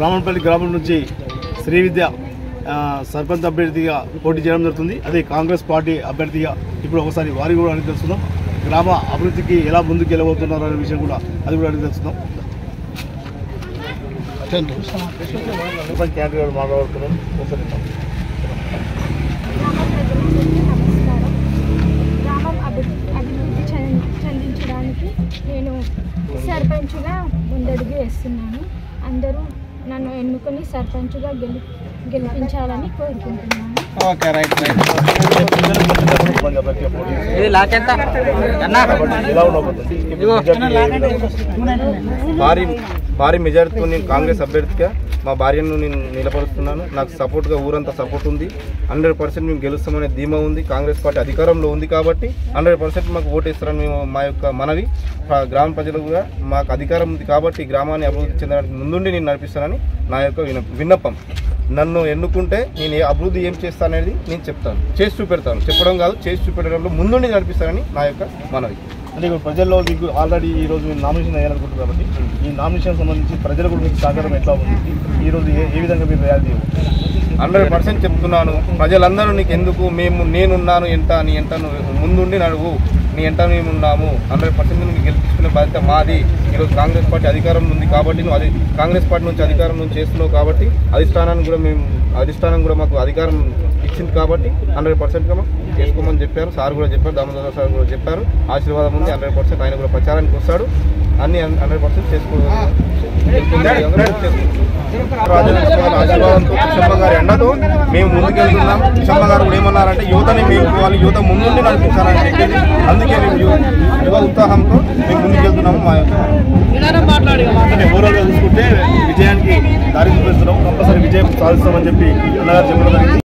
రామన్పల్లి గ్రామం నుంచి శ్రీ విద్య సర్పంచ్ అభ్యర్థిగా పోటీ చేయడం జరుగుతుంది. అదే కాంగ్రెస్ పార్టీ అభ్యర్థిగా ఇప్పుడు ఒకసారి వారి కూడా అడిగి తెలుస్తున్నాం. గ్రామ అభివృద్ధికి ఎలా ముందుకు వెళ్ళబోతున్నారు అనే విషయం కూడా అది కూడా అడిగి తెలుస్తున్నాం. మాట్లాడుతున్నాం. గ్రామం అభివృద్ధి చెందించడానికి నేను సర్పంచ్గా ముందడుగు వేస్తున్నాను. అందరూ నన్ను ఎన్నుకొని సర్పంచ్గా గెలిపించాలని కోరుకుంటున్నాను. భారీ మెజారిటీతో నేను కాంగ్రెస్ అభ్యర్థిగా మా భార్యను నేను నిలబరుస్తున్నాను. నాకు సపోర్ట్గా ఊరంతా సపోర్ట్ ఉంది. 100% మేము గెలుస్తామనే ధీమా ఉంది. కాంగ్రెస్ పార్టీ అధికారంలో ఉంది కాబట్టి 100% మాకు ఓటేస్తారని మేము మా యొక్క మనవి. గ్రామ ప్రజలకు కూడా మాకు అధికారం ఉంది కాబట్టి గ్రామాన్ని అభివృద్ధి చెందడానికి ముందుండి నేను నడిపిస్తానని నా యొక్క విన్నపం. నన్ను ఎన్నుకుంటే నేను అభివృద్ధి ఏం చేస్తాననేది నేను చెప్తాను, చేసి చూపెడతాను. చెప్పడం కాదు, చేసి చూపెట్టడంలో ముందుండి నడిపిస్తానని నా యొక్క మనవి. అంటే ఇప్పుడు ప్రజల్లో మీకు ఆల్రెడీ ఈరోజు మీరు నామినేషన్ వేయాలనుకుంటున్నారు కాబట్టి ఈ నామినేషన్ సంబంధించి ప్రజలకు మీకు సహకారం ఎట్లా ఉంది? ఈరోజు ఏ విధంగా మీరు రియాలిటీ 100% చెప్తున్నాను. ప్రజలందరూ నీకు ఎందుకు, నేనున్నాను నీ ఎంట ముందుండి నడువు, నీ ఎంట మేమున్నాము. 100% నువ్వు గెలిపించుకునే బాధ్యత మాది. ఈరోజు కాంగ్రెస్ పార్టీ అధికారం ఉంది కాబట్టి నువ్వు కాంగ్రెస్ పార్టీ నుంచి అధికారం నుంచి చేస్తున్నావు కాబట్టి అధిష్టానం కూడా మాకు అధికారం ఇచ్చింది కాబట్టి 100%గా మాకు చేసుకోమని చెప్పారు. సార్ కూడా చెప్పారు, దామోదర్ సార్ కూడా చెప్పారు. ఆశీర్వాదం ఉంది. 100% ఆయన కూడా ప్రచారానికి వస్తాడు. అన్ని 100% చేసుకోవాలి. ఆశీర్వాదంతో కిషమ్మ గారి ఎండతో మేము ముందుకెళ్తున్నాం. కిషమ్మ గారు కూడా ఏమన్నారంటే యువతని మేము యువత ముందుండి నడిపించాలని చెప్పింది. అందుకే మేము యువ ఉత్సాహంతో మేము ముందుకెళ్తున్నాము. మా యొక్క ఓవరాల్గా చూసుకుంటే విజయానికి దారి చూపిస్తున్నాం. కంపల్సరీ విజయం సాధిస్తామని చెప్పి అన్నగారు చెప్పడం జరిగింది.